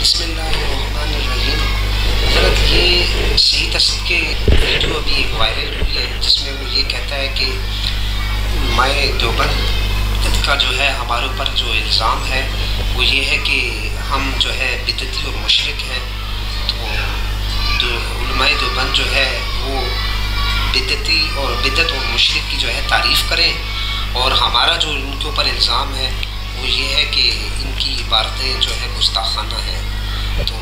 بسم اللہ الرحمن الرحیم۔ حضرت یہ شہید اسد کے ویڈیو ابھی ایک وائرل ہوئی ہے جس میں وہ یہ کہتا ہے کہ علماء دیوبند کا جو ہے ہمارے اوپر جو الزام ہے وہ یہ ہے کہ ہم جو ہے بدعتی اور مشرک ہیں۔ تو علماء دیوبند جو ہے وہ بدعتی اور بدعت اور مشرک کی جو ہے تعریف کریں، اور ہمارا جو ان کے اوپر الزام ہے وہ یہ ہے کہ ان کی عبارتیں جو ہے گستاخانہ ہیں۔ تو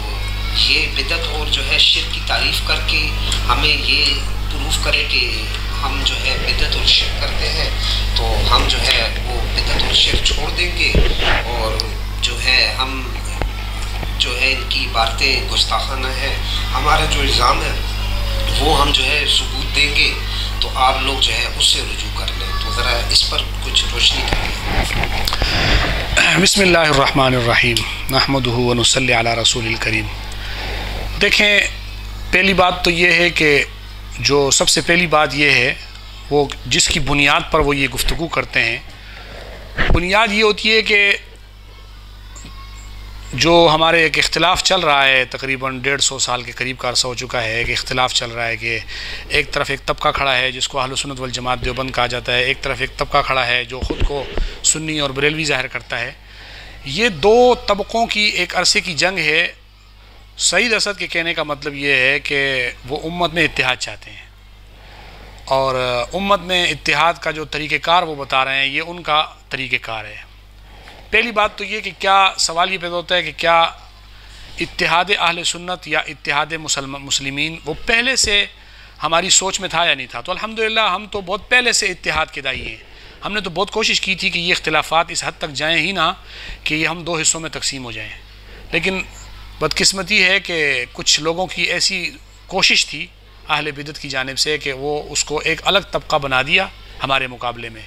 یہ بدعت اور جو ہے شرک کی تعریف کر کے ہمیں یہ پروف کرے کہ ہم جو ہے بدعت اور شرک کرتے ہیں، تو ہم جو ہے وہ بدعت اور شرک چھوڑ دیں گے، اور جو ہے ہم جو ہے ان کی عبارتیں گستاخانہ ہیں، ہمارا جو الزام ہے وہ ہم جو ہے ثبوت دیں گے، تو آپ لوگ جو ہے اس سے رجوع کر لیں۔ تو ذرا اس پر کچھ روشنی کریں۔ بسم اللہ الرحمن الرحیم، نحمدہ ونصلی علی رسول الکریم۔ دیکھیں، پہلی بات تو یہ ہے کہ جو سب سے پہلی بات یہ ہے وہ جس کی بنیاد پر وہ یہ گفتگو کرتے ہیں، بنیاد یہ ہوتی ہے کہ جو ہمارے ایک اختلاف چل رہا ہے، تقریباً 150 سال کے قریب کا عرصہ ہو چکا ہے، ایک اختلاف چل رہا ہے کہ ایک طرف ایک طبقہ کھڑا ہے جس کو اہل سنت والجماعت دیوبند کہا جاتا ہے، ایک طرف ایک طبقہ کھڑا ہے جو خود کو سنی اور بریلوی ظاہر کرتا ہے۔ یہ دو طبقوں کی ایک عرصے کی جنگ ہے۔ شہید اسد کے کہنے کا مطلب یہ ہے کہ وہ امت میں اتحاد چاہتے ہیں، اور امت میں اتحاد کا جو طریقہ کار وہ بتا رہے ہیں، یہ ان کا طریقہ کار ہے۔ پہلی بات تو یہ کہ کیا سوال یہ پیدا ہوتا ہے کہ کیا اتحاد اہل سنت یا اتحاد مسلمین وہ پہلے سے ہماری سوچ میں تھا یا نہیں تھا؟ تو الحمدللہ ہم تو بہت پہلے سے اتحاد کے داعی ہیں۔ ہم نے تو بہت کوشش کی تھی کہ یہ اختلافات اس حد تک جائیں ہی نہ کہ یہ ہم دو حصوں میں تقسیم ہو جائیں، لیکن بدقسمتی ہے کہ کچھ لوگوں کی ایسی کوشش تھی اہل بدعت کی جانب سے کہ وہ اس کو ایک الگ طبقہ بنا دیا ہمارے مقابلے میں،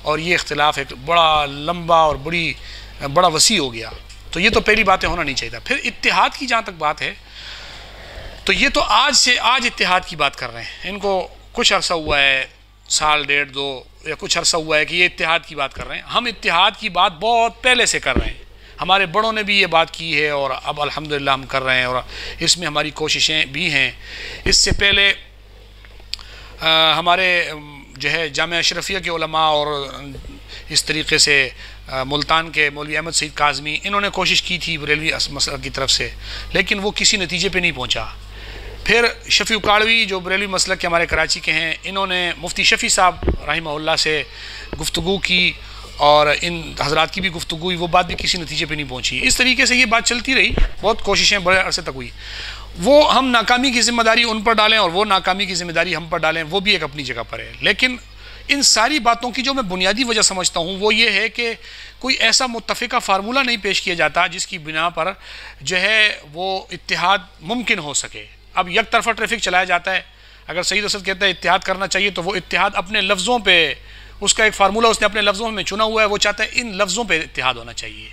اور یہ اختلاف ایک بڑا لمبا اور بڑا وسیع ہو گیا۔ تو یہ تو پہلی باتیں ہونا نہیں چاہیے تھا۔ پھر اتحاد کی جہاں تک بات ہے تو یہ تو آج اتحاد کی بات کر رہے ہیں، ان کو کچھ عرصہ ہوا ہے، سال ڈیڑھ دو یا کچھ عرصہ ہوا ہے کہ یہ اتحاد کی بات کر رہے ہیں۔ ہم اتحاد کی بات بہت پہلے سے کر رہے ہیں، ہمارے بڑوں نے بھی یہ بات کی ہے اور اب الحمدللہ ہم کر رہے ہیں، اور اس میں ہماری کوششیں بھی ہیں۔ اس سے پہلے ہمارے جو ہے جامعہ اشرفیہ کے علماء اور اس طریقے سے ملتان کے مولوی احمد سعید کاظمی، انہوں نے کوشش کی تھی بریلوی مسلک کی طرف سے، لیکن وہ کسی نتیجے پہ نہیں پہنچا۔ پھر شفیع کاڑوی جو بریلوی مسلک کے ہمارے کراچی کے ہیں، انہوں نے مفتی شفیع صاحب رحمہ اللہ سے گفتگو کی، اور ان حضرات کی بھی گفتگو ہوئی، وہ بات بھی کسی نتیجے پہ نہیں پہنچی۔ اس طریقے سے یہ بات چلتی رہی، بہت کوششیں بڑے عرصے تک ہوئی۔ وہ ہم ناکامی کی ذمہ داری ان پر ڈالیں اور وہ ناکامی کی ذمہ داری ہم پر ڈالیں، وہ بھی ایک اپنی جگہ پر ہے، لیکن ان ساری باتوں کی جو میں بنیادی وجہ سمجھتا ہوں وہ یہ ہے کہ کوئی ایسا متفقہ فارمولہ نہیں پیش کیا جاتا جس کی بنا پر جو ہے وہ اتحاد ممکن ہو سکے۔ اب یک طرفہ ٹریفک چلایا جاتا ہے۔ اگر شہید اسد کہتا ہے اتحاد کرنا چاہیے تو وہ اتحاد اپنے لفظوں پہ، اس کا ایک فارمولہ اس نے اپنے لفظوں میں چنا ہوا ہے، وہ چاہتا ہے ان لفظوں پہ اتحاد ہونا چاہیے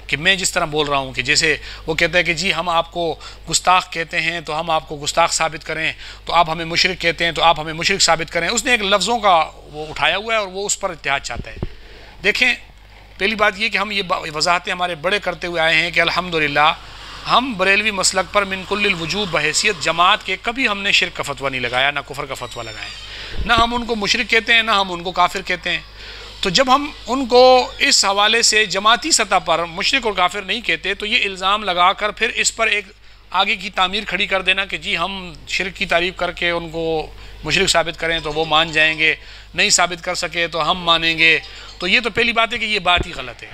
کہ میں جس طرح بول رہا ہوں، کہ جیسے وہ کہتا ہے کہ جی ہم آپ کو گستاخ کہتے ہیں تو ہم آپ کو گستاخ ثابت کریں، تو آپ ہمیں مشرک کہتے ہیں تو آپ ہمیں مشرک ثابت کریں۔ اس نے ایک لفظوں کا وہ اٹھایا ہوا ہے اور وہ اس پر اتحاد چاہتا ہے۔ دیکھیں، پہلی بات یہ کہ ہم یہ وضاحتیں ہمارے بڑے کرتے ہوئے آئے ہیں کہ الحمدللہ ہم بریلوی مسلک پر من کل الوجوہ بحیثیت جماعت کے کبھی ہم نے شرک کا فتویٰ نہیں لگایا، نہ کفر کا فتویٰ لگایا، نہ ہم ان کو مشرک کہتے ہیں نہ ہم ان کو کافر کہتے ہیں۔ تو جب ہم ان کو اس حوالے سے جماعتی سطح پر مشرک اور کافر نہیں کہتے تو یہ الزام لگا کر پھر اس پر ایک آگے کی تعمیر کھڑی کر دینا کہ جی ہم شرک کی تعریف کر کے ان کو مشرک ثابت کریں تو وہ مان جائیں گے، نہیں ثابت کر سکے تو ہم مانیں گے، تو یہ تو پہلی بات ہے کہ یہ بات ہی غلط ہے،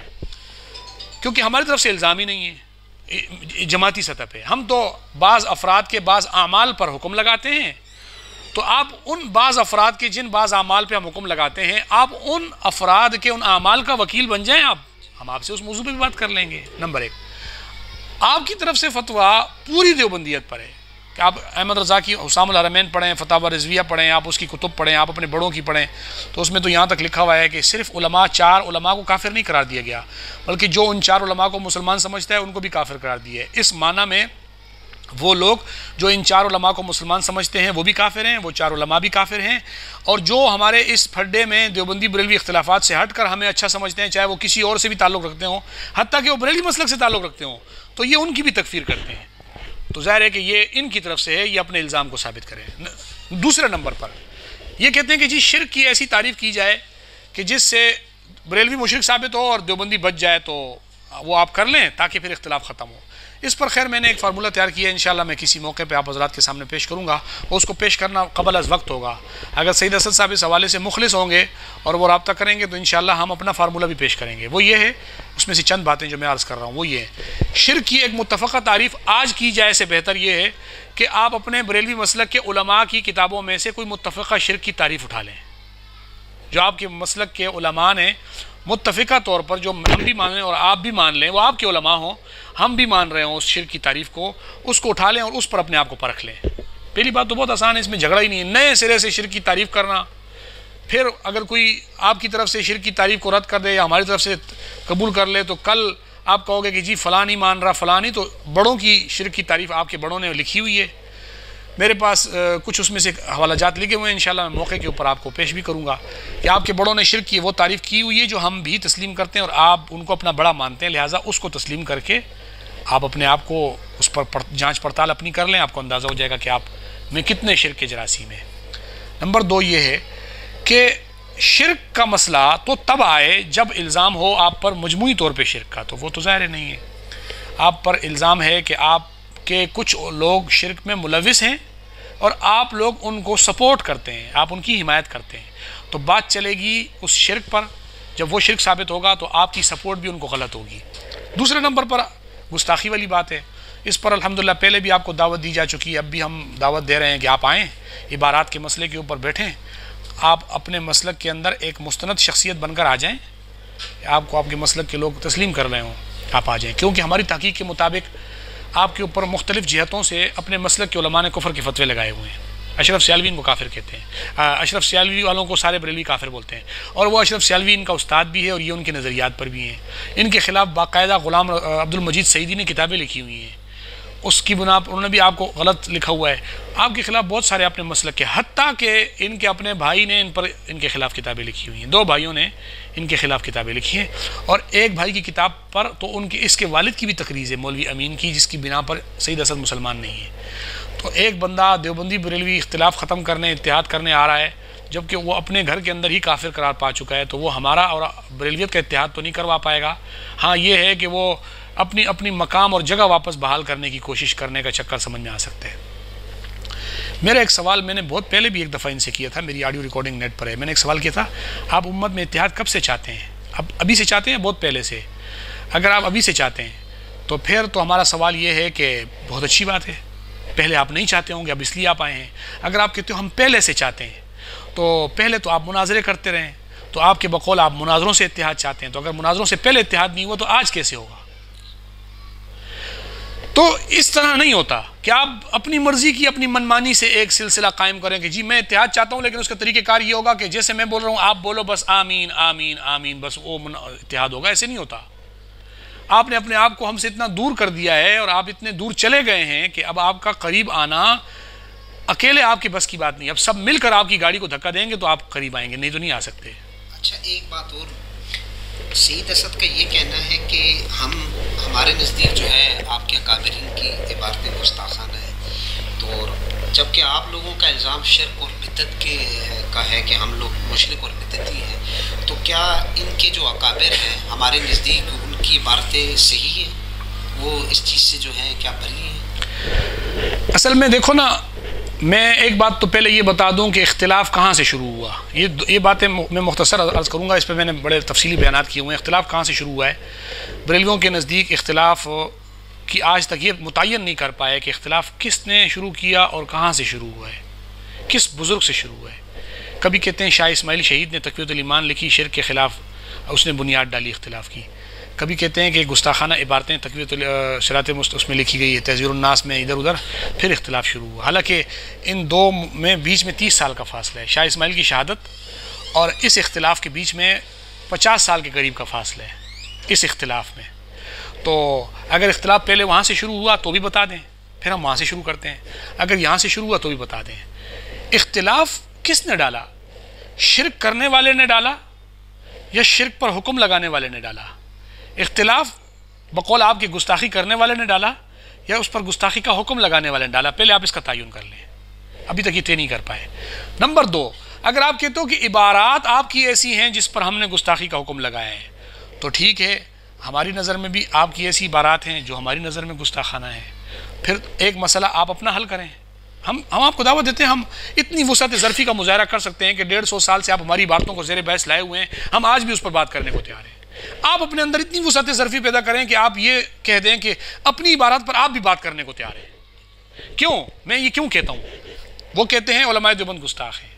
کیونکہ ہماری طرف سے الزام ہی نہیں ہے جماعتی سطح پہ۔ ہم تو بعض افراد کے بعض اعمال پر حکم لگاتے ہیں، تو آپ ان بعض افراد کے جن بعض اعمال پہ ہم حکم لگاتے ہیں، آپ ان افراد کے ان اعمال کا وکیل بن جائیں، ہم آپ سے اس موضوع پہ بھی بات کر لیں گے۔ نمبر ایک، آپ کی طرف سے فتویٰ پوری دیوبندیت پر ہے کہ آپ احمد رضا کی حسام الحرمین پڑھیں، فتاوی رضویہ پڑھیں، آپ اس کی کتب پڑھیں، آپ اپنے بڑوں کی پڑھیں، تو اس میں تو یہاں تک لکھا ہوا ہے کہ صرف علماء، 4 علماء کو کافر نہیں قرار دیا گیا، بلکہ جو ان 4 علماء کو مسلمان سمجھتا ہے ان کو بھی کافر قرار دیا ہے۔ اس معنی میں وہ لوگ جو ان 4 علماء کو مسلمان سمجھتے ہیں وہ بھی کافر ہیں، وہ 4 علماء بھی کافر ہیں، اور جو ہمارے اس پھڈے میں دیوبندی بریلوی اختلافات سے ہٹ کر ہمیں اچھا سمجھتے ہیں، چاہے وہ کسی اور سے بھی تعلق رکھتے ہوں، حتیٰ کہ وہ بریلوی مسلک سے تعلق رکھتے ہوں، تو یہ ان کی بھی تکفیر کرتے ہیں. تو ظاہر ہے کہ یہ ان کی طرف سے ہے, یہ اپنے الزام کو ثابت کریں. دوسرے نمبر پر یہ کہتے ہیں کہ جی شرک کی ایسی تعریف کی جائے کہ جس سے بریلوی مشرک ثابت ہو اور دیوبندی بچ جائے, تو وہ آپ کر لیں تاکہ پھر اختلاف ختم ہو. اس پر خیر میں نے ایک فارمولہ تیار کیا ہے, انشاءاللہ میں کسی موقع پہ آپ حضرات کے سامنے پیش کروں گا, اور اس کو پیش کرنا قبل از وقت ہوگا. اگر سید اسد صاحب اس حوالے سے مخلص ہوں گے اور وہ رابطہ کریں گے تو انشاءاللہ ہم اپنا فارمولہ بھی پیش کریں گے. وہ یہ ہے, اس میں سے چند باتیں جو میں عرض کر رہا ہوں وہ یہ ہے, شرک کی ایک متفقہ تعریف آج کی جائے سے بہتر یہ ہے کہ آپ اپنے بریلوی مسلک کے علماء کی کتابوں میں سے کوئی متفقہ شرک کی تعریف اٹھا لیں. جو آپ کے مسلک کے علماء نے متفقہ طور پر, جو ہم بھی مان لیں اور آپ بھی مان لیں, وہ آپ کے علماء ہوں, ہم بھی مان رہے ہوں اس شرک کی تعریف کو, اس کو اٹھا لیں اور اس پر اپنے آپ کو پرکھ لیں. پہلی بات تو بہت آسان ہے, اس میں جھگڑا ہی نہیں ہے. نئے سرے سے شرک کی تعریف کرنا, پھر اگر کوئی آپ کی طرف سے شرک کی تعریف کو رد کر دے یا ہماری طرف سے قبول کر لے تو کل آپ کہو گے کہ جی فلاں نہیں مان رہا, فلاں نہیں. تو بڑوں کی شرک کی تعریف آپ کے بڑوں نے لکھی ہوئی ہے, میرے پاس کچھ اس میں سے حوالہ جات لکھے ہوئے ہیں, انشاءاللہ میں موقع کے اوپر آپ کو پیش بھی کروں گا کہ آپ کے بڑوں نے شرک کی وہ تعریف کی ہوئی ہے جو ہم بھی تسلیم کرتے ہیں اور آپ ان کو اپنا بڑا مانتے ہیں, لہٰذا اس کو تسلیم کر کے آپ اپنے آپ کو اس پر جانچ پڑتال اپنی کر لیں, آپ کو اندازہ ہو جائے گا کہ آپ میں کتنے شرک کے جراثیم ہیں. نمبر 2 یہ ہے کہ شرک کا مسئلہ تو تب آئے جب الزام ہو آپ پر مجموعی طور پہ شرک کا, تو وہ تو ظاہر نہیں ہے. آپ پر الزام ہے کہ آپ کے کچھ لوگ شرک میں ملوث ہیں اور آپ لوگ ان کو سپورٹ کرتے ہیں, آپ ان کی حمایت کرتے ہیں, تو بات چلے گی اس شرک پر. جب وہ شرک ثابت ہوگا تو آپ کی سپورٹ بھی ان کو غلط ہوگی. دوسرے نمبر پر گستاخی والی بات ہے, اس پر الحمدللہ پہلے بھی آپ کو دعوت دی جا چکی ہے, اب بھی ہم دعوت دے رہے ہیں کہ آپ آئیں, عبارات کے مسئلے کے اوپر بیٹھیں, آپ اپنے مسلک کے اندر ایک مستند شخصیت بن کر آ جائیں, آپ کو آپ کے مسلک کے لوگ تسلیم کر رہے ہوں, آپ آ جائیں. کیونکہ ہماری تحقیق کے مطابق آپ کے اوپر مختلف جہتوں سے اپنے مسلک کے علماء نے کفر کے فتوے لگائے ہوئے ہیں. اشرف سیالوی ان کو کافر کہتے ہیں, اشرف سیالوی والوں کو سارے بریلوی کافر بولتے ہیں, اور وہ اشرف سیالوی ان کا استاد بھی ہے اور یہ ان کے نظریات پر بھی ہیں. ان کے خلاف باقاعدہ غلام عبدالمجید سعیدی نے کتابیں لکھی ہوئی ہیں, اس کی بنا پر انہوں نے بھی آپ کو غلط لکھا ہوا ہے. آپ کے خلاف بہت سارے اپنے مسلک کے, حتیٰ کہ ان کے اپنے بھائی نے ان کے خلاف کتابیں لکھی ہوئی ہیں, 2 بھائیوں نے ان کے خلاف کتابیں لکھی ہیں, اور ایک بھائی کی کتاب پر تو ان کے اس کے والد کی بھی تقریر ہے مولوی امین کی, جس کی بنا پر سید اسد مسلمان نہیں ہے. تو ایک بندہ دیوبندی بریلوی اختلاف ختم کرنے, اتحاد کرنے آ رہا ہے, جبکہ وہ اپنے گھر کے اندر ہی کافر قرار پا چکا ہے, تو وہ ہمارا اور بریلویت کا اتحاد تو نہیں کروا پائے گا. ہاں یہ ہے کہ وہ اپنی مقام اور جگہ واپس بحال کرنے کی کوشش کرنے کا چکر سمجھ میں آ سکتے ہیں. میرا ایک سوال میں نے بہت پہلے بھی ایک دفعہ ان سے کیا تھا, میری آڈیو ریکارڈنگ نیٹ پر ہے. میں نے ایک سوال کیا تھا, آپ امت میں اتحاد کب سے چاہتے ہیں؟ ابھی سے چاہتے ہیں, بہت پہلے سے؟ اگر آپ ابھی سے چاہتے ہیں تو پھر تو ہمارا سوال یہ ہے کہ بہت اچھی بات ہے, پہلے آپ نہیں چاہتے ہوں گے, اب اس لیے آپ آئے ہیں. اگر آپ کہتے ہو ہم پہلے سے چاہتے ہیں, تو پہلے تو آپ مناظرے کرتے رہیں, تو آپ کے بقول آپ مناظروں سے اتحاد چاہتے ہیں, تو اگر مناظروں سے پہلے اتحاد نہیں ہوا تو آج کیسے ہوگا؟ تو اس طرح نہیں ہوتا کہ آپ اپنی مرضی کی, اپنی منمانی سے ایک سلسلہ قائم کریں کہ جی میں اتحاد چاہتا ہوں, لیکن اس کا طریقہ کار یہ ہوگا کہ جیسے میں بول رہا ہوں آپ بولو بس آمین آمین آمین, بس وہ اتحاد ہوگا. ایسے نہیں ہوتا. آپ نے اپنے آپ کو ہم سے اتنا دور کر دیا ہے اور آپ اتنے دور چلے گئے ہیں کہ اب آپ کا قریب آنا اکیلے آپ کے بس کی بات نہیں. اب سب مل کر آپ کی گاڑی کو دھکا دیں گے تو آپ قریب آئیں گے, نہیں تو نہیں آ سکتے. اچھا ایک بات اور, سید اسد کا یہ کہنا ہے کہ ہمارے نزدیک جو ہے آپ کے اکابرین کی عبارتیں گستاخانہ ہیں, تو جبکہ آپ لوگوں کا الزام شرک اور بدعت کا ہے کہ ہم لوگ مشرک اور بدعتی ہیں, تو کیا ان کے جو اکابر ہیں ہمارے نزدیک ان کی عبارتیں صحیح ہیں, وہ اس چیز سے جو ہیں کیا بری ہیں؟ اصل میں دیکھو نا, میں ایک بات تو پہلے یہ بتا دوں کہ اختلاف کہاں سے شروع ہوا. یہ باتیں میں مختصر عرض کروں گا, اس پہ میں نے بڑے تفصیلی بیانات کیے ہوئے ہیں. اختلاف کہاں سے شروع ہوا ہے؟ بریلویوں کے نزدیک اختلاف کی آج تک یہ متعین نہیں کر پائے کہ اختلاف کس نے شروع کیا اور کہاں سے شروع ہوا ہے, کس بزرگ سے شروع ہوا ہے. کبھی کہتے ہیں شاہ اسماعیل شہید نے تقویۃ الایمان لکھی, شرک کے خلاف اس نے بنیاد ڈالی اختلاف کی. کبھی کہتے ہیں کہ گستاخانہ عبارتیں تقویۃ صراط اس میں لکھی گئی ہے, تحذیر الناس میں ادھر ادھر, پھر اختلاف شروع ہوا. حالانکہ ان دو میں بیچ میں 30 سال کا فاصلہ ہے. شاہ اسماعیل کی شہادت اور اس اختلاف کے بیچ میں 50 سال کے قریب کا فاصلہ ہے اس اختلاف میں. تو اگر اختلاف پہلے وہاں سے شروع ہوا تو بھی بتا دیں, پھر ہم وہاں سے شروع کرتے ہیں. اگر یہاں سے شروع ہوا تو بھی بتا دیں. اختلاف کس نے ڈالا؟ شرک کرنے والے نے ڈالا یا شرک پر حکم لگانے والے نے ڈالا؟ اختلاف بقول آپ کی گستاخی کرنے والے نے ڈالا یا اس پر گستاخی کا حکم لگانے والے نے ڈالا؟ پہلے آپ اس کا تعین کر لیں، ابھی تک یہ طے نہیں کر پائے۔ نمبر 2، اگر آپ کہتے ہو کہ عبارات آپ کی ایسی ہیں جس پر ہم نے گستاخی کا حکم لگایا ہے، تو ٹھیک ہے، ہماری نظر میں بھی آپ کی ایسی عبارات ہیں جو ہماری نظر میں گستاخانہ ہیں، پھر ایک مسئلہ آپ اپنا حل کریں۔ ہم آپ کو دعوت دیتے ہیں، ہم اتنی وسعت ظرفی کا مظاہرہ کر سکتے ہیں کہ 150 سال سے آپ ہماری باتوں کو زیر بحث لائے ہوئے ہیں، ہم آج بھی اس پر بات کرنے کو تیار ہیں۔ آپ اپنے اندر اتنی وسعت ظرفی پیدا کریں کہ آپ یہ کہہ دیں کہ اپنی عبارات پر آپ بھی بات کرنے کو تیار ہیں۔ کیوں؟ میں یہ کیوں کہتا ہوں؟ وہ کہتے ہیں علماء دیوبند گستاخ ہیں،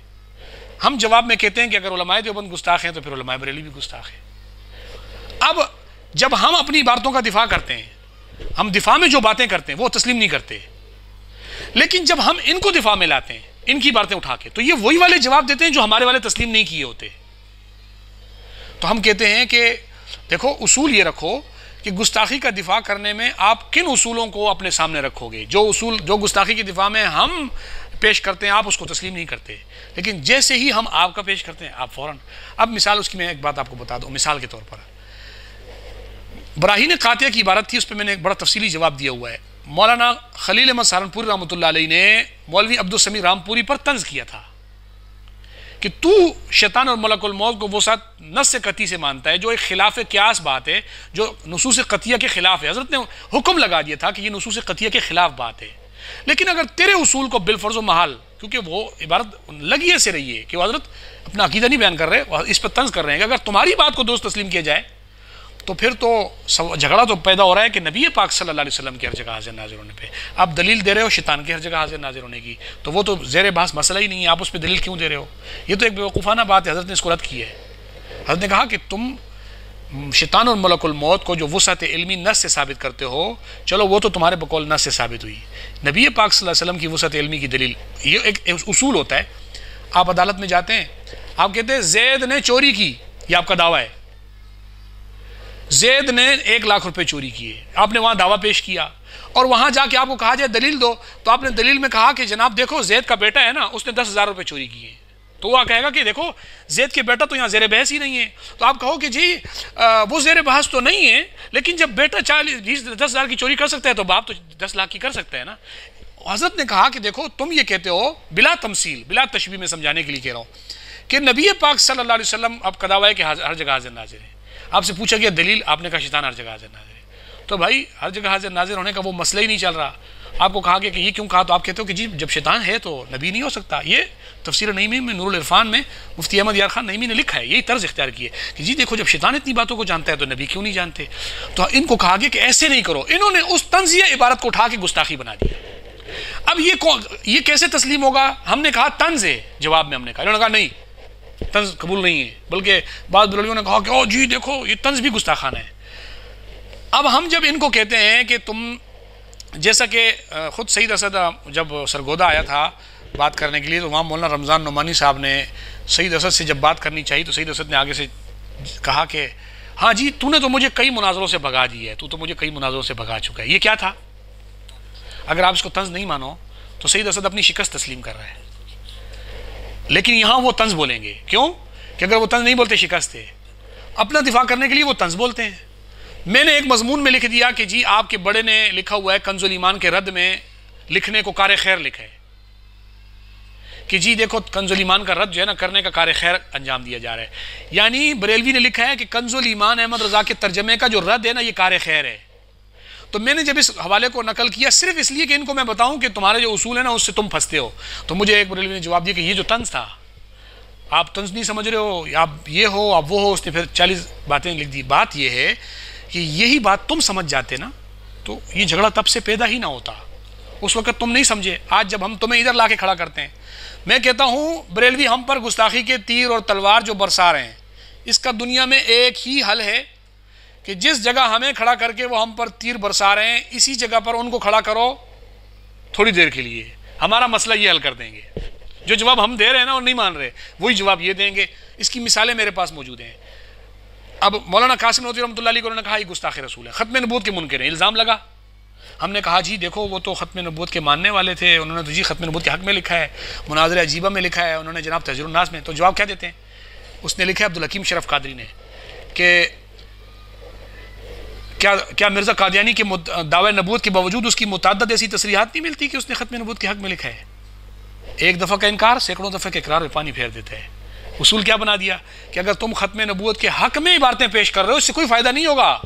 ہم جواب میں کہتے ہیں کہ اگر علماء دیوبند گستاخ ہیں تو پھر علماء بریلی بھی گستاخ ہیں۔ اب جب ہم اپنی باتوں کا دفاع کرتے ہیں، ہم دفاع میں جو باتیں کرتے ہیں وہ تسلیم نہیں کرتے، لیکن جب ہم ان کو دفاع میں لاتے ہیں، ان کی باتیں اٹھا کے، تو یہ وہی والے جواب دیتے ہیں جو ہمارے والے تسلیم نہیں کیے ہوتے۔ تو ہم کہتے ہیں کہ دیکھو، اصول یہ رکھو کہ گستاخی کا دفاع کرنے میں آپ کن اصولوں کو اپنے سامنے رکھو گے۔ جو اصول جو گستاخی کے دفاع میں ہم پیش کرتے ہیں آپ اس کو تسلیم نہیں کرتے، لیکن جیسے ہی ہم آپ کا پیش کرتے ہیں آپ فوراً۔ اب مثال اس کی میں ایک بات آپ کو بتا دوں، مثال کے طور پر براہین قاطعہ کی عبارت تھی، اس پہ میں نے ایک بڑا تفصیلی جواب دیا ہوا ہے۔ مولانا خلیل احمد سہارنپوری رحمۃ اللہ علیہ نے مولوی عبدالسمیع رامپوری پر طنز کیا تھا کہ تو شیطان اور ملک الموت کو وسعت نص قطعی سے مانتا ہے، جو ایک خلاف قیاس بات ہے، جو نصوص قطعیہ کے خلاف ہے۔ حضرت نے حکم لگا دیا تھا کہ یہ نصوص قطعیہ کے خلاف بات ہے، لیکن اگر تیرے اصول کو بالفرض و محال، کیونکہ وہ عبارت لگی ایسے رہی ہے کہ وہ حضرت اپنا عقیدہ نہیں بیان کر رہے، اس پر طنز کر رہے ہیں کہ اگر تمہاری بات کو دوست تسلیم کیا جائے تو پھر تو جھگڑا تو پیدا ہو رہا ہے کہ نبی پاک صلی اللہ علیہ وسلم کی ہر جگہ حاضر ناظر ہونے پہ آپ دلیل دے رہے ہو شیطان کی ہر جگہ حاضر ناظر ہونے کی، تو وہ تو زیر بحث مسئلہ ہی نہیں ہے، آپ اس پہ دلیل کیوں دے رہے ہو؟ یہ تو ایک بیوقوفانہ بات ہے، حضرت نے اس کو رد کی ہے۔ حضرت نے کہا کہ تم شیطان اور ملک الموت کو جو وسعت علمی نص سے ثابت کرتے ہو، چلو وہ تو تمہارے بقول نص سے ثابت ہوئی، نبی پاک صلی اللہ علیہ وسلم کی وسعت علمی کی دلیل، یہ ایک اصول ہوتا ہے۔ آپ عدالت میں جاتے ہیں، آپ کہتے ہیں زید نے چوری کی، یہ آپ کا دعویٰ ہے، زید نے 1 لاکھ روپے چوری کیے، آپ نے وہاں دعویٰ پیش کیا، اور وہاں جا کے آپ کو کہا جائے دلیل دو، تو آپ نے دلیل میں کہا کہ جناب دیکھو زید کا بیٹا ہے نا، اس نے 10,000 روپے چوری کیے، تو وہ کہے گا کہ دیکھو زید کے بیٹا تو یہاں زیر بحث ہی نہیں ہے، تو آپ کہو کہ جی وہ زیر بحث تو نہیں ہے، لیکن جب بیٹا 10,000 کی چوری کر سکتا ہے تو باپ تو 10 لاکھ کی کر سکتا ہے نا۔ حضرت نے کہا کہ دیکھو تم یہ کہتے ہو بلا تمثیل بلا تشبیہ میں سمجھانے کے لیے کہہ رہا ہوں کہ نبی پاک صلی اللہ علیہ وسلم آپ کا دعویٰ ہے کہ ہر جگہ حاضر ناظر ہے، آپ سے پوچھا گیا دلیل، آپ نے کہا شیطان ہر جگہ حاضر ناظر ہے، تو بھائی ہر جگہ حاضر ناظر ہونے کا وہ مسئلہ ہی نہیں چل رہا۔ آپ کو کہا گیا کہ یہ کیوں کہا، تو آپ کہتے ہو کہ جی جب شیطان ہے تو نبی نہیں ہو سکتا۔ یہ تفسیر نعیمی میں نور العرفان میں مفتی احمد یار خان نعیمی نے لکھا ہے، یہی طرز اختیار کی ہے کہ جی دیکھو جب شیطان اتنی باتوں کو جانتا ہے تو نبی کیوں نہیں جانتے۔ تو ان کو کہا گیا کہ ایسے نہیں کرو، انہوں نے اس طنزیہ عبارت کو اٹھا کے گستاخی بنا دیا۔ اب یہ کیسے تسلیم ہوگا؟ ہم نے کہا طنز ہے، جواب میں ہم نے کہا، انہوں نے کہا نہیں طنز قبول نہیں ہے، بلکہ بعض بزرگوں نے کہا کہ او جی دیکھو یہ طنز بھی گستاخانہ ہے۔ اب ہم جب ان کو کہتے ہیں کہ تم، جیسا کہ خود سید اسد جب سرگودا آیا تھا بات کرنے کے لیے، تو وہاں مولانا رمضان نعمانی صاحب نے سید اسد سے جب بات کرنی چاہیے تو سید اسد نے آگے سے کہا کہ ہاں جی تو نے تو مجھے کئی مناظروں سے بھگا دی ہے، تو مجھے کئی مناظروں سے بھگا چکا ہے۔ یہ کیا تھا؟ اگر آپ اس کو طنز نہیں مانو تو سید اسد اپنی شکست تسلیم کر رہا ہے، لیکن یہاں وہ طنز بولیں گے، کیوں کہ اگر وہ طنز نہیں بولتے شکست ہے، اپنا دفاع کرنے کے لیے وہ طنز بولتے ہیں۔ میں نے ایک مضمون میں لکھ دیا کہ جی آپ کے بڑے نے لکھا ہوا ہے کنز الایمان کے رد میں لکھنے کو کار خیر لکھا ہے کہ جی دیکھو کنز الایمان کا رد جو ہے نا کرنے کا کار خیر انجام دیا جا رہا ہے، یعنی بریلوی نے لکھا ہے کہ کنز الایمان احمد رضا کے ترجمے کا جو رد ہے نا یہ کار خیر ہے۔ تو میں نے جب اس حوالے کو نقل کیا صرف اس لیے کہ ان کو میں بتاؤں کہ تمہارے جو اصول ہیں نا اس سے تم پھنستے ہو، تو مجھے ایک بریلوی نے جواب دیا کہ یہ جو طنز تھا آپ طنز نہیں سمجھ رہے ہو، آپ یہ ہو آپ وہ ہو، اس نے پھر 40 باتیں لکھ دی۔ بات یہ ہے کہ یہی بات تم سمجھ جاتے نا تو یہ جھگڑا تب سے پیدا ہی نہ ہوتا، اس وقت تم نہیں سمجھے۔ آج جب ہم تمہیں ادھر لا کے کھڑا کرتے ہیں، میں کہتا ہوں بریلوی ہم پر گستاخی کے تیر اور تلوار جو برسا رہے ہیں، اس کا دنیا میں ایک ہی حل ہے کہ جس جگہ ہمیں کھڑا کر کے وہ ہم پر تیر برسا رہے ہیں اسی جگہ پر ان کو کھڑا کرو تھوڑی دیر کے لیے، ہمارا مسئلہ یہ حل کر دیں گے۔ جو جواب ہم دے رہے ہیں نا اور نہیں مان رہے وہی جواب یہ دیں گے۔ اس کی مثالیں میرے پاس موجود ہیں۔ اب مولانا قاسم نوتوی رحمۃ اللہ علیہ کو انہوں نے کہا یہ گستاخ رسول ہے، ختم نبوت کے منکر ہیں، الزام لگا۔ ہم نے کہا جی دیکھو وہ تو ختم نبوت کے ماننے والے تھے، انہوں نے تو جی ختم نبوت کے حق میں لکھا ہے، مناظر عجیبہ میں لکھا ہے، انہوں نے جناب تحذیر الناس میں، تو جواب کیا دیتے ہیں؟ اس نے لکھا ہے عبدالحکیم شرف قادری نے کیا مرزا قادیانی کے دعوی نبوت کے باوجود اس کی متعدد ایسی تصریحات نہیں ملتی کہ اس نے ختم نبوت کے حق میں لکھا ہے؟ ایک دفعہ کا انکار سینکڑوں دفعہ کے اقرار میں پانی پھیر دیتا ہے۔ اصول کیا بنا دیا کہ اگر تم ختم نبوت کے حق میں عبارتیں پیش کر رہے ہو اس سے کوئی فائدہ نہیں ہوگا،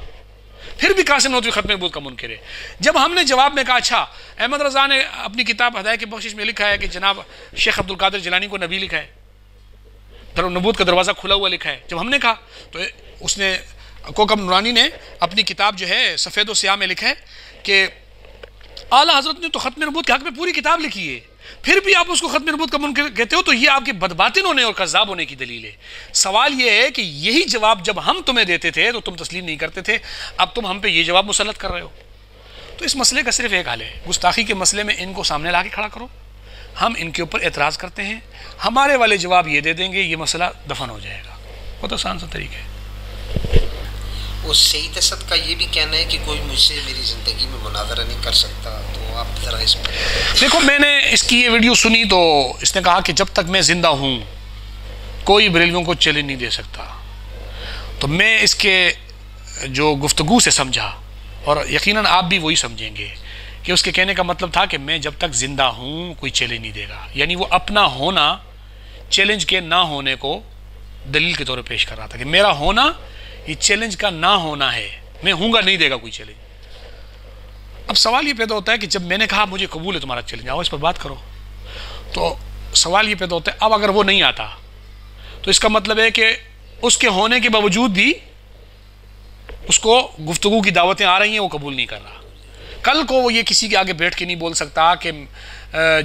پھر بھی قاسم نانوتوی ختم نبوت کا منکر ہے۔ جب ہم نے جواب میں کہا اچھا احمد رضا نے اپنی کتاب ہدایت کی بخشش میں لکھا ہے کہ جناب شیخ عبد القادر جیلانی کو نبی لکھا ہے، نبوت کا دروازہ کھلا ہوا لکھا ہے، جب ہم نے کہا تو اس نے کوکب نورانی نے اپنی کتاب جو ہے سفید و سیاہ میں لکھا ہے کہ اعلیٰ حضرت نے تو ختم نبوت کے حق میں پوری کتاب لکھی ہے، پھر بھی آپ اس کو ختم نبوت کا منکر کہتے ہو، تو یہ آپ کے بدباطن ہونے اور کذاب ہونے کی دلیل ہے۔ سوال یہ ہے کہ یہی جواب جب ہم تمہیں دیتے تھے تو تم تسلیم نہیں کرتے تھے، اب تم ہم پہ یہ جواب مسلط کر رہے ہو۔ تو اس مسئلے کا صرف ایک حل ہے، گستاخی کے مسئلے میں ان کو سامنے لا کے کھڑا کرو، ہم ان کے اوپر اعتراض کرتے ہیں، ہمارے والے جواب یہ دے دیں گے، یہ مسئلہ دفن ہو جائے گا۔ بہت آسان سا طریقہ ہے۔ وہ سعید اسد کا یہ بھی کہنا ہے کہ کوئی مجھ سے میری زندگی میں مناظرہ نہیں کر سکتا، تو آپ ذرا اس پر دیکھو، میں نے اس کی یہ ویڈیو سنی تو اس نے کہا کہ جب تک میں زندہ ہوں کوئی بریلویوں کو چیلنج نہیں دے سکتا، تو میں اس کے جو گفتگو سے سمجھا، اور یقیناً آپ بھی وہی سمجھیں گے کہ اس کے کہنے کا مطلب تھا کہ میں جب تک زندہ ہوں کوئی چیلنج نہیں دے گا، یعنی وہ اپنا ہونا چیلنج کے نہ ہونے کو دلیل کے طور پہ پیش کر رہا تھا کہ میرا ہونا یہ چیلنج کا نہ ہونا ہے، میں ہوں گا نہیں دے گا کوئی چیلنج۔ اب سوال یہ پیدا ہوتا ہے کہ جب میں نے کہا مجھے قبول ہے تمہارا چیلنج، آؤ اس پر بات کرو، تو سوال یہ پیدا ہوتا ہے اب اگر وہ نہیں آتا تو اس کا مطلب ہے کہ اس کے ہونے کے باوجود بھی اس کو گفتگو کی دعوتیں آ رہی ہیں، وہ قبول نہیں کر رہا۔ کل کو وہ یہ کسی کے آگے بیٹھ کے نہیں بول سکتا کہ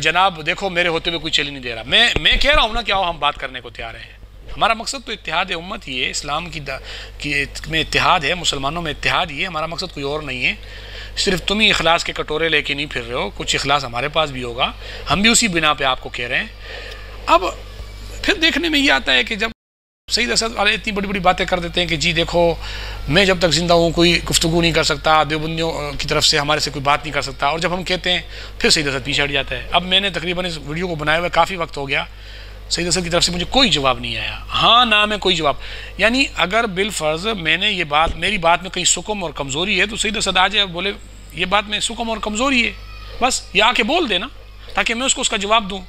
جناب دیکھو میرے ہوتے ہوئے کوئی چیلنج نہیں دے رہا، میں کہہ رہا ہوں نا کہ آؤ ہم بات کرنے کو تیار ہیں۔ ہمارا مقصد تو اتحاد امت ہی ہے، اسلام میں اتحاد ہے، مسلمانوں میں اتحاد ہی ہے، ہمارا مقصد کوئی اور نہیں ہے۔ صرف تم ہی اخلاص کے کٹورے لے کے نہیں پھر رہے ہو، کچھ اخلاص ہمارے پاس بھی ہوگا، ہم بھی اسی بنا پہ آپ کو کہہ رہے ہیں۔ اب پھر دیکھنے میں یہ آتا ہے کہ جب سعید اسد والے اتنی بڑی بڑی باتیں کر دیتے ہیں کہ جی دیکھو میں جب تک زندہ ہوں کوئی گفتگو نہیں کر سکتا، دیوبندیوں کی طرف سے ہمارے سے کوئی بات نہیں کر سکتا، اور جب ہم کہتے ہیں پھر سعید اسد پیچھے ہٹ جاتا ہے۔ اب میں نے تقریباً اس ویڈیو کو بنائے ہوئے کافی وقت ہو گیا، سعید اسد کی طرف سے مجھے کوئی جواب نہیں آیا، ہاں نہ میں کوئی جواب، یعنی اگر بالفرض میں نے یہ بات میری بات میں کہیں سکم اور کمزوری ہے تو سعید اسد آ جائے اور بولے یہ بات میں سکم اور کمزوری ہے، بس یہ آ کے بول دینا تاکہ میں اس کا جواب دوں،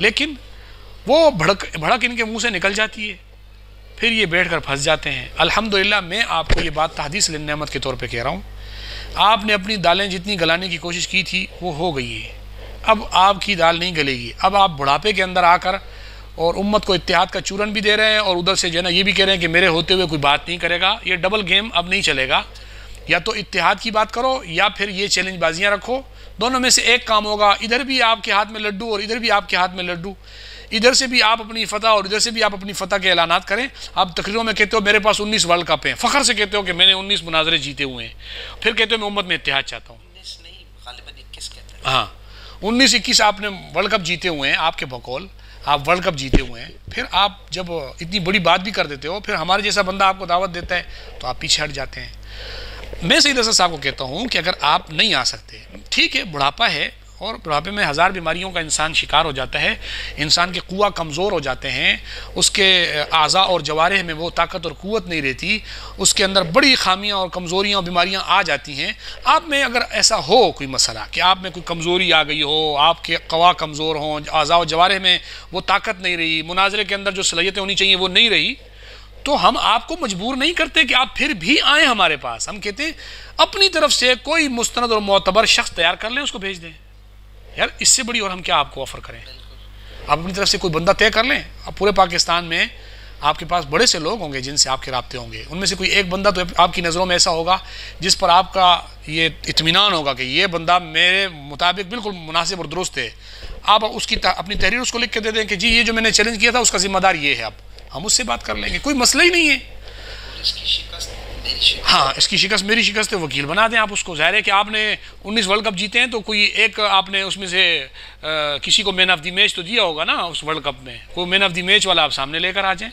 لیکن وہ بھڑک ان کے منہ سے نکل جاتی ہے، پھر یہ بیٹھ کر پھنس جاتے ہیں۔ الحمدللہ میں آپ کو یہ بات تحدیث نعمت کے طور پہ کہہ رہا ہوں، آپ نے اپنی دالیں جتنی گلانے کی کوشش کی تھی وہ ہو گئی ہے، اب آپ کی دال نہیں گلے گی، اب آپ بڑھاپے کے اندر آ کر اور امت کو اتحاد کا چورن بھی دے رہے ہیں اور ادھر سے جو ہے نا یہ بھی کہہ رہے ہیں کہ میرے ہوتے ہوئے کوئی بات نہیں کرے گا۔ یہ ڈبل گیم اب نہیں چلے گا، یا تو اتحاد کی بات کرو یا پھر یہ چیلنج بازیاں رکھو، دونوں میں سے ایک کام ہوگا، ادھر بھی آپ کے ہاتھ میں لڈو اور ادھر بھی آپ کے ہاتھ میں لڈو، ادھر سے بھی آپ اپنی فتح اور ادھر سے بھی آپ اپنی فتح کے اعلانات کریں۔ آپ تقریروں میں کہتے ہو میرے پاس 19 ورلڈ کپ ہیں، فخر سے کہتے ہو کہ میں نے 19 مناظرے جیتے ہوئے ہیں، پھر کہتے ہو میں امت میں اتحاد چاہتا ہوں۔ 19 نہیں غالباً 21 کہتے ہیں، ہاں 19-21 آپ نے ورلڈ کپ جیتے ہوئے ہیں، آپ کے بقول آپ ورلڈ کپ جیتے ہوئے ہیں، پھر آپ جب اتنی بڑی بات بھی کر دیتے ہو، پھر ہمارے جیسا بندہ آپ کو دعوت دیتا ہے تو آپ پیچھے ہٹ جاتے ہیں۔ میں سعید اسد صاحب کو کہتا ہوں کہ اگر آپ نہیں آ سکتے، ٹھیک ہے بڑھاپا ہے اور بڑھاپے میں ہزار بیماریوں کا انسان شکار ہو جاتا ہے، انسان کے قوہ کمزور ہو جاتے ہیں، اس کے اعضاء اور جوارح میں وہ طاقت اور قوت نہیں رہتی، اس کے اندر بڑی خامیاں اور کمزوریاں اور بیماریاں آ جاتی ہیں۔ آپ میں اگر ایسا ہو کوئی مسئلہ کہ آپ میں کوئی کمزوری آ گئی ہو، آپ کے قوا کمزور ہوں، اعضاء و جوارح میں وہ طاقت نہیں رہی، مناظرے کے اندر جو صلاحیتیں ہونی چاہیے وہ نہیں رہی، تو ہم آپ کو مجبور نہیں کرتے کہ آپ پھر بھی آئیں ہمارے پاس، ہم کہتے ہیں اپنی طرف سے کوئی مستند اور معتبر شخص تیار کر لیں، اس کو بھیج دیں۔ یار اس سے بڑی اور ہم کیا آپ کو آفر کریں؟ آپ اپنی طرف سے کوئی بندہ طے کر لیں، اب پورے پاکستان میں آپ کے پاس بڑے سے لوگ ہوں گے جن سے آپ کے رابطے ہوں گے، ان میں سے کوئی ایک بندہ تو آپ کی نظروں میں ایسا ہوگا جس پر آپ کا یہ اطمینان ہوگا کہ یہ بندہ میرے مطابق بالکل مناسب اور درست ہے، آپ اس کی اپنی تحریر اس کو لکھ کے دے دیں کہ جی یہ جو میں نے چیلنج کیا تھا اس کا ذمہ دار یہ ہے، اب ہم اس سے بات کر لیں گے، کوئی مسئلہ ہی نہیں ہے۔ اس کی شکست میری شکست، ہاں اس کی شکست میری شکست ہے، وکیل بنا دیں آپ اس کو۔ ظاہر ہے کہ آپ نے 19 ورلڈ کپ جیتے ہیں تو کوئی ایک آپ نے اس میں سے کسی کو مین آف دی میچ تو دیا ہوگا نا اس ورلڈ کپ میں، کوئی مین آف دی میچ والا آپ سامنے لے کر آ جائیں،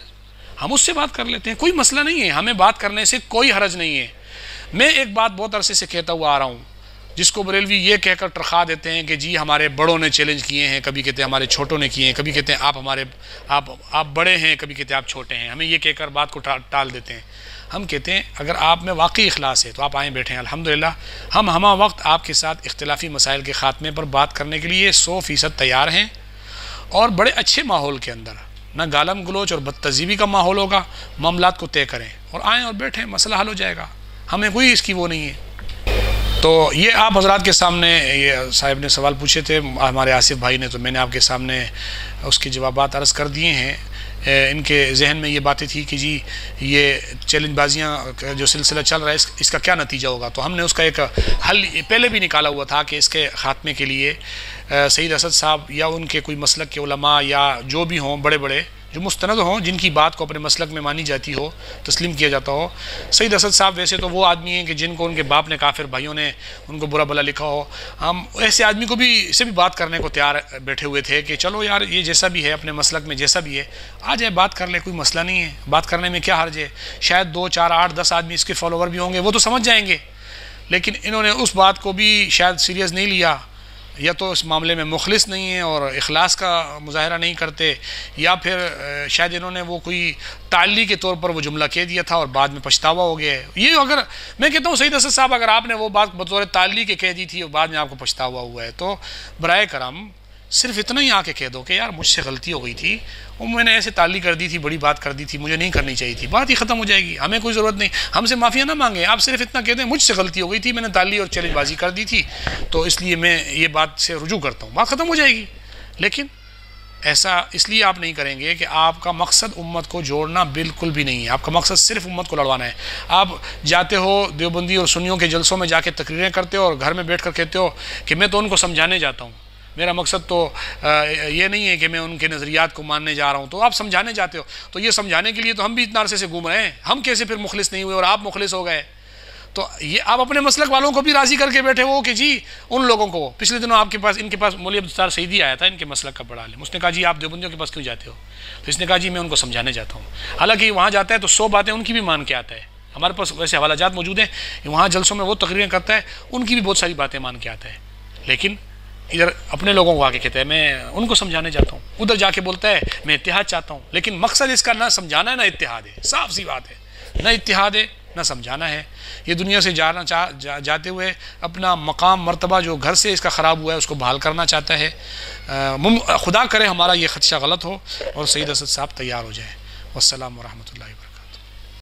ہم اس سے بات کر لیتے ہیں، کوئی مسئلہ نہیں ہے، ہمیں بات کرنے سے کوئی حرج نہیں ہے۔ میں ایک بات بہت عرصے سے کہتا ہوا آ رہا ہوں، جس کو بریلوی یہ کہہ کر ٹرخا دیتے ہیں کہ جی ہمارے بڑوں نے چیلنج کیے ہیں، کبھی کہتے ہیں ہمارے چھوٹوں نے کیے ہیں، کبھی کہتے ہیں آپ بڑے ہیں، کبھی کہتے ہیں آپ چھوٹے ہیں، ہمیں یہ کہہ کر بات کو ٹال دیتے ہیں۔ ہم کہتے ہیں اگر آپ میں واقعی اخلاص ہے تو آپ آئیں بیٹھیں. الحمدللہ ہم ہمہ وقت آپ کے ساتھ اختلافی مسائل کے خاتمے پر بات کرنے کے لیے 100% تیار ہیں، اور بڑے اچھے ماحول کے اندر، نہ گالم گلوچ اور بدتہذیبی کا ماحول ہوگا. معاملات کو طے کریں اور آئیں اور بیٹھیں، مسئلہ حل ہو جائے گا. ہمیں کوئی اس کی وہ نہیں ہے. تو یہ آپ حضرات کے سامنے، یہ صاحب نے سوال پوچھے تھے ہمارے آصف بھائی نے، تو میں نے آپ کے سامنے اس کے جوابات عرض کر دیے ہیں. ان کے ذہن میں یہ باتیں تھی کہ جی یہ چیلنج بازیاں جو سلسلہ چل رہا ہے اس کا کیا نتیجہ ہوگا. تو ہم نے اس کا ایک حل پہلے بھی نکالا ہوا تھا کہ اس کے خاتمے کے لیے سید اسد صاحب یا ان کے کوئی مسلک کے علماء یا جو بھی ہوں بڑے بڑے جو مستند ہوں، جن کی بات کو اپنے مسلک میں مانی جاتی ہو، تسلیم کیا جاتا ہو. سید اسد صاحب ویسے تو وہ آدمی ہیں کہ جن کو ان کے باپ نے کافر بھائیوں نے ان کو برا بلا لکھا ہو. ہم ایسے آدمی کو بھی سے بھی بات کرنے کو تیار بیٹھے ہوئے تھے کہ چلو یار یہ جیسا بھی ہے اپنے مسلک میں جیسا بھی ہے آ جائے بات کر لے، کوئی مسئلہ نہیں ہے، بات کرنے میں کیا حرج ہے. شاید 2 4 8 10 آدمی اس کے فالوور بھی ہوں گے، وہ تو سمجھ جائیں گے. لیکن انہوں نے اس بات کو بھی شاید سیریس نہیں لیا، یا تو اس معاملے میں مخلص نہیں ہیں اور اخلاص کا مظاہرہ نہیں کرتے، یا پھر شاید انہوں نے وہ کوئی تعلی کے طور پر وہ جملہ کہہ دیا تھا اور بعد میں پچھتاوا ہو گیا ہے. یہ اگر میں کہتا ہوں سید اسد صاحب اگر آپ نے وہ بات بطور تعلی کے کہہ دی تھی اور بعد میں آپ کو پچھتاوا ہوا ہے تو برائے کرم صرف اتنا ہی آ کے کہہ دو کہ یار مجھ سے غلطی ہو گئی تھی، اور میں نے ایسے تعلی کر دی تھی، بڑی بات کر دی تھی، مجھے نہیں کرنی چاہیے تھی. بات ہی ختم ہو جائے گی. ہمیں کوئی ضرورت نہیں، ہم سے معافیاں نہ مانگیں. آپ صرف اتنا کہہ دیں مجھ سے غلطی ہو گئی تھی، میں نے تعلی اور چیلنج بازی کر دی تھی، تو اس لیے میں یہ بات سے رجوع کرتا ہوں. بات ختم ہو جائے گی. لیکن ایسا اس لیے آپ نہیں کریں گے کہ آپ کا مقصد امت کو جوڑنا بالکل بھی نہیں ہے. آپ کا مقصد صرف امت کو لڑوانا ہے. آپ جاتے ہو دیوبندی اور سنیوں کے جلسوں میں جا کے تقریریں کرتے ہو اور گھر میں بیٹھ کر کہتے ہو کہ میں تو ان کو سمجھانے جاتا ہوں، میرا مقصد تو یہ نہیں ہے کہ میں ان کے نظریات کو ماننے جا رہا ہوں. تو آپ سمجھانے جاتے ہو. تو یہ سمجھانے کے لیے تو ہم بھی اتنا عرصے سے گھوم رہے ہیں، ہم کیسے پھر مخلص نہیں ہوئے اور آپ مخلص ہو گئے؟ تو یہ آپ اپنے مسلک والوں کو بھی راضی کر کے بیٹھے ہو کہ جی ان لوگوں کو. پچھلے دنوں آپ کے پاس ان کے پاس مولوی عبدالستار سعیدی آیا تھا، ان کے مسلک کا بڑا عالم. اس نے کہا جی آپ دیوبندیوں کے پاس کیوں جاتے ہو؟ تو اس نے کہا جی میں ان کو سمجھانے جاتا ہوں. حالانکہ وہاں جاتا ہے تو 100 باتیں ان کی بھی مان کے آتا ہے. ہمارے پاس ویسے حوالہ جات موجود ہیں، وہاں جلسوں میں وہ تقریریں کرتا ہے، ان کی بھی بہت ساری باتیں مان کے آتا ہے. لیکن ادھر اپنے لوگوں کو آ کے کہتا ہے میں ان کو سمجھانے جاتا ہوں، ادھر جا کے بولتا ہے میں اتحاد چاہتا ہوں. لیکن مقصد اس کا نہ سمجھانا ہے نہ اتحاد ہے. صاف سی بات ہے، نہ اتحاد ہے نہ سمجھانا ہے. یہ دنیا سے جاتے ہوئے اپنا مقام مرتبہ جو گھر سے اس کا خراب ہوا ہے اس کو بحال کرنا چاہتا ہے. خدا کرے ہمارا یہ خدشہ غلط ہو اور سید اسد صاحب تیار ہو جائیں. والسلام ورحمۃ اللہ وبرکاتہ.